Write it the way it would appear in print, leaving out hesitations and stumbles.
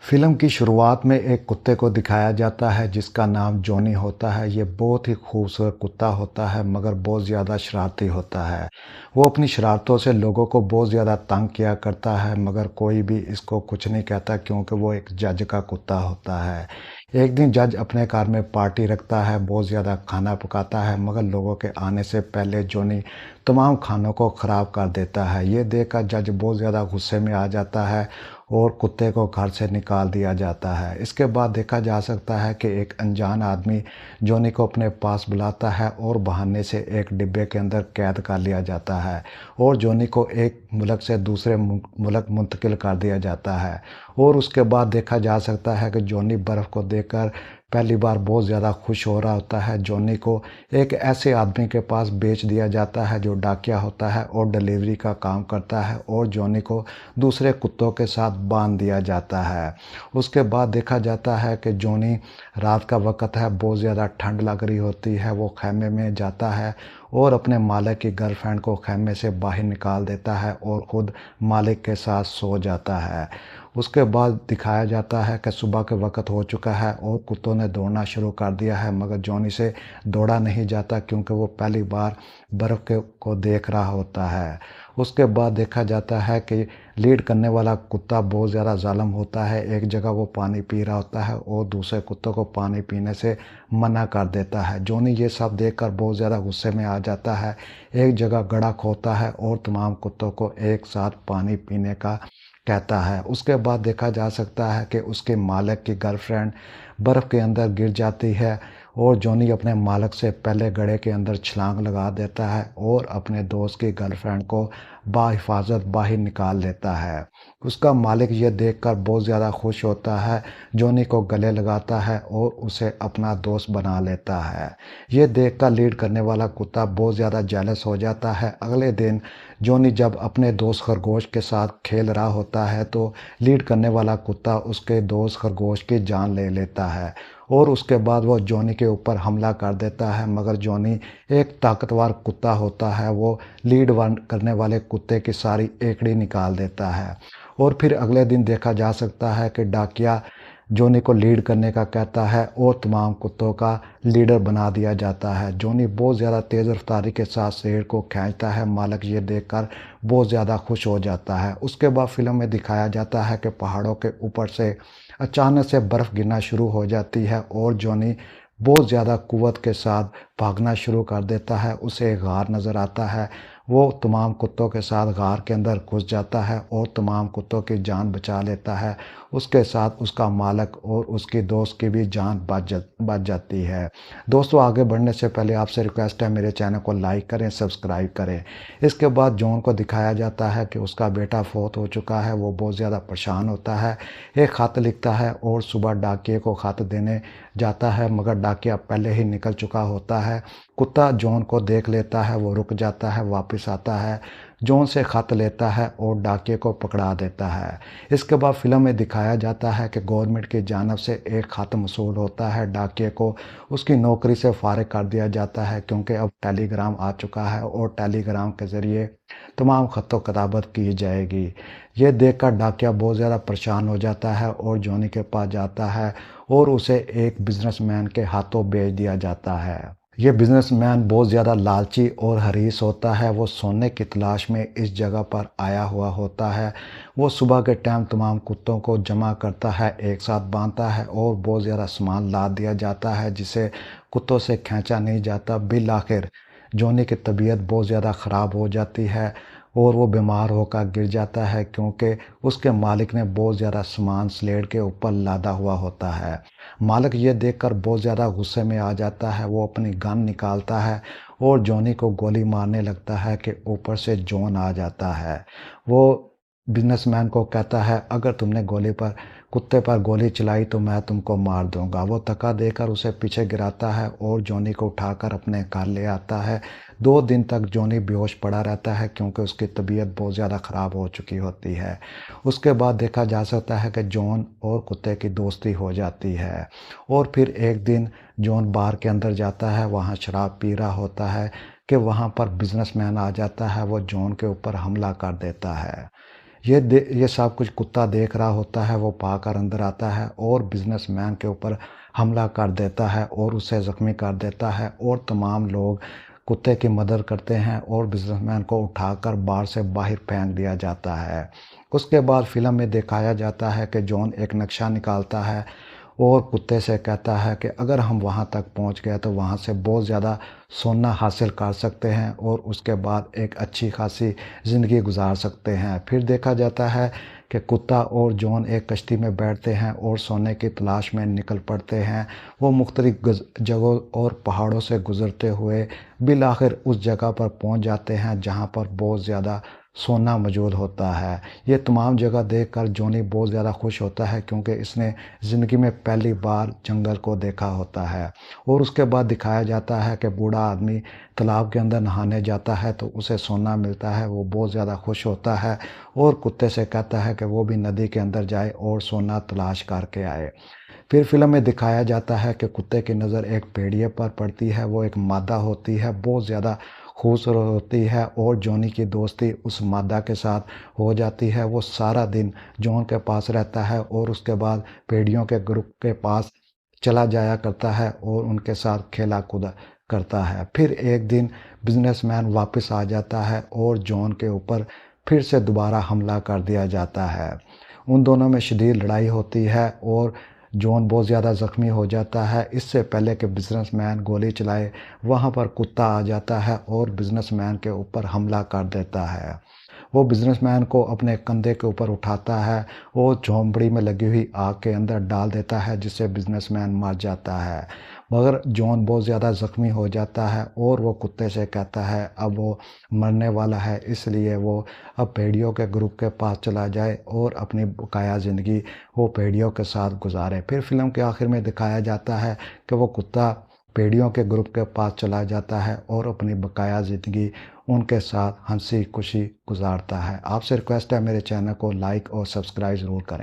Film की शुरुआत में एक कुत्ते को दिखाया जाता है जिसका नाम जॉनी होता है। ये बहुत ही खूबसूरत कुत्ता होता है मगर बहुत ज़्यादा शरारती होता है। वो अपनी शरारतों से लोगों को बहुत ज़्यादा तंग किया करता है मगर कोई भी इसको कुछ नहीं कहता क्योंकि वो एक जज का कुत्ता होता है। एक दिन जज अपने घर में पार्टी रखता है, बहुत ज़्यादा खाना पकाता है मगर लोगों के आने से पहले जॉनी तमाम खानों को ख़राब कर देता है। ये देखकर जज बहुत ज़्यादा गुस्से में आ जाता है और कुत्ते को घर से निकाल दिया जाता है। इसके बाद देखा जा सकता है कि एक अनजान आदमी जॉनी को अपने पास बुलाता है और बहाने से एक डिब्बे के अंदर कैद कर लिया जाता है और जॉनी को एक मुल्क से दूसरे मुल्क मुंतकिल कर दिया जाता है। और उसके बाद देखा जा सकता है कि जॉनी बर्फ़ को देखकर पहली बार बहुत ज़्यादा खुश हो रहा होता है। जॉनी को एक ऐसे आदमी के पास बेच दिया जाता है जो डाकिया होता है और डिलीवरी का काम करता है और जॉनी को दूसरे कुत्तों के साथ बांध दिया जाता है। उसके बाद देखा जाता है कि जॉनी रात का वक़्त है, बहुत ज़्यादा ठंड लग रही होती है। वो ख़ैमे में जाता है और अपने मालिक की गर्लफ्रेंड को ख़ैमे से बाहर निकाल देता है और ख़ुद मालिक के साथ सो जाता है। उसके बाद दिखाया जाता है कि सुबह के वक़्त हो चुका है और कुत्तों ने दौड़ना शुरू कर दिया है मगर जॉनी से दौड़ा नहीं जाता क्योंकि वो पहली बार बर्फ़ को देख रहा होता है। उसके बाद देखा जाता है कि लीड करने वाला कुत्ता बहुत ज़्यादा ज़ालिम होता है। एक जगह वो पानी पी रहा होता है और दूसरे कुत्तों को पानी पीने से मना कर देता है। जॉनी ये सब देखकर बहुत ज़्यादा गुस्से में आ जाता है। एक जगह गड़ा खोता है और तमाम कुत्तों को एक साथ पानी पीने का कहता है। उसके बाद देखा जा सकता है कि उसके मालिक की गर्लफ्रेंड बर्फ़ के अंदर गिर जाती है और जॉनी अपने मालिक से पहले गड्ढे के अंदर छलांग लगा देता है और अपने दोस्त की गर्लफ्रेंड को बाहिफाजत बाहर निकाल लेता है। उसका मालिक ये देखकर बहुत ज़्यादा खुश होता है, जॉनी को गले लगाता है और उसे अपना दोस्त बना लेता है। ये देखकर लीड करने वाला कुत्ता बहुत ज़्यादा जेलस हो जाता है। अगले दिन जॉनी जब अपने दोस्त खरगोश के साथ खेल रहा होता है तो लीड करने वाला कुत्ता उसके दोस्त खरगोश की जान ले लेता है और उसके बाद वो जॉनी के ऊपर हमला कर देता है मगर जॉनी एक ताकतवर कुत्ता होता है। वो लीड करने वाले कुत्ते की सारी एकड़ी निकाल देता है और फिर अगले दिन देखा जा सकता है कि डाकिया जॉनी को लीड करने का कहता है और तमाम कुत्तों का लीडर बना दिया जाता है। जॉनी बहुत ज़्यादा तेज़ रफ्तारी के साथ शेर को खींचता है। मालिक ये देखकर बहुत ज़्यादा खुश हो जाता है। उसके बाद फिल्म में दिखाया जाता है कि पहाड़ों के ऊपर से अचानक से बर्फ़ गिरना शुरू हो जाती है और जॉनी बहुत ज़्यादा कुव्वत के साथ भागना शुरू कर देता है। उसे एक गार नज़र आता है। वो तमाम कुत्तों के साथ गार के अंदर घुस जाता है और तमाम कुत्तों की जान बचा लेता है। उसके साथ उसका मालिक और उसकी दोस्त की भी जान बच जाती है। दोस्तों, आगे बढ़ने से पहले आपसे रिक्वेस्ट है, मेरे चैनल को लाइक करें, सब्सक्राइब करें। इसके बाद जॉन को दिखाया जाता है कि उसका बेटा फौत हो चुका है। वो बहुत ज़्यादा परेशान होता है, एक ख़त लिखता है और सुबह डाकिये को ख़त देने जाता है मगर डाकिया पहले ही निकल चुका होता है। कुत्ता जॉन को देख लेता है, वो रुक जाता है, वापस आता है, जॉन से ख़त लेता है और डाकिये को पकड़ा देता है। इसके बाद फिल्म में दिखाया जाता है कि गवर्नमेंट की जानिब से एक ख़त मसूल होता है। डाकिये को उसकी नौकरी से फारिग कर दिया जाता है क्योंकि अब टेलीग्राम आ चुका है और टेलीग्राम के ज़रिए तमाम ख़त किताबत की जाएगी। ये देखकर डाकिया बहुत ज़्यादा परेशान हो जाता है और जॉनी के पास जाता है और उसे एक बिजनेसमैन के हाथों बेच दिया जाता है। ये बिजनेसमैन बहुत ज़्यादा लालची और हरीस होता है। वो सोने की तलाश में इस जगह पर आया हुआ होता है। वो सुबह के टाइम तमाम कुत्तों को जमा करता है, एक साथ बांधता है और बहुत ज़्यादा सामान लाद दिया जाता है जिसे कुत्तों से खींचा नहीं जाता। बिल आखिर जॉनी की तबीयत बहुत ज़्यादा ख़राब हो जाती है और वो बीमार होकर गिर जाता है क्योंकि उसके मालिक ने बहुत ज़्यादा सामान स्लेड के ऊपर लादा हुआ होता है। मालिक ये देखकर बहुत ज़्यादा गुस्से में आ जाता है। वो अपनी गन निकालता है और जॉनी को गोली मारने लगता है कि ऊपर से जॉन आ जाता है। वो बिजनेसमैन को कहता है, अगर तुमने कुत्ते पर गोली चलाई तो मैं तुमको मार दूंगा। वो धक्का देकर उसे पीछे गिराता है और जॉनी को उठाकर अपने घर ले आता है। 2 दिन तक जॉनी बेहोश पड़ा रहता है क्योंकि उसकी तबीयत बहुत ज़्यादा ख़राब हो चुकी होती है। उसके बाद देखा जा सकता है कि जॉन और कुत्ते की दोस्ती हो जाती है और फिर एक दिन जॉन बार के अंदर जाता है, वहाँ शराब पी रहा होता है कि वहाँ पर बिजनेसमैन आ जाता है। वो जॉन के ऊपर हमला कर देता है। ये सब कुछ कुत्ता देख रहा होता है। वो भागकर अंदर आता है और बिजनेसमैन के ऊपर हमला कर देता है और उसे ज़ख्मी कर देता है और तमाम लोग कुत्ते की मदद करते हैं और बिजनेसमैन को उठाकर बार से बाहर फेंक दिया जाता है। उसके बाद फिल्म में दिखाया जाता है कि जॉन एक नक्शा निकालता है और कुत्ते से कहता है कि अगर हम वहाँ तक पहुँच गए तो वहाँ से बहुत ज़्यादा सोना हासिल कर सकते हैं और उसके बाद एक अच्छी खासी ज़िंदगी गुजार सकते हैं। फिर देखा जाता है कि कुत्ता और जॉन एक कश्ती में बैठते हैं और सोने की तलाश में निकल पड़ते हैं। वो मुख्तलिफ जगहों और पहाड़ों से गुज़रते हुए बिलाखिर उस जगह पर पहुंच जाते हैं जहां पर बहुत ज़्यादा सोना मौजूद होता है। ये तमाम जगह देखकर जॉनी बहुत ज़्यादा खुश होता है क्योंकि इसने ज़िंदगी में पहली बार जंगल को देखा होता है। और उसके बाद दिखाया जाता है कि बूढ़ा आदमी तालाब के अंदर नहाने जाता है तो उसे सोना मिलता है। वो बहुत ज़्यादा खुश होता है और कुत्ते से कहता है कि वो भी नदी के अंदर जाए और सोना तलाश करके आए। फिर फिल्म में दिखाया जाता है कि कुत्ते की नज़र एक भेड़िए पर पड़ती है। वो एक मादा होती है, बहुत ज़्यादा खूबसूरत होती है और जॉनी की दोस्ती उस मादा के साथ हो जाती है। वो सारा दिन जॉन के पास रहता है और उसके बाद भेड़ियों के ग्रुप के पास चला जाया करता है और उनके साथ खेला कूदा करता है। फिर एक दिन बिजनेसमैन वापस आ जाता है और जॉन के ऊपर फिर से दोबारा हमला कर दिया जाता है। उन दोनों में शदीद लड़ाई होती है और जॉन बहुत ज़्यादा ज़ख्मी हो जाता है। इससे पहले कि बिजनेसमैन गोली चलाए वहाँ पर कुत्ता आ जाता है और बिजनेसमैन के ऊपर हमला कर देता है। वो बिजनेसमैन को अपने कंधे के ऊपर उठाता है और झोंपड़ी में लगी हुई आग के अंदर डाल देता है जिससे बिजनेसमैन मर जाता है। मगर जॉन बहुत ज़्यादा ज़ख्मी हो जाता है और वो कुत्ते से कहता है अब वो मरने वाला है, इसलिए वो अब भेड़ियों के ग्रुप के पास चला जाए और अपनी बकाया ज़िंदगी वो भेड़ियों के साथ गुजारे। फिर फिल्म के आखिर में दिखाया जाता है कि वो कुत्ता भेड़ियों के ग्रुप के पास चला जाता है और अपनी बकाया ज़िंदगी उनके साथ हंसी खुशी गुजारता है। आपसे रिक्वेस्ट है मेरे चैनल को लाइक और सब्सक्राइब ज़रूर करें।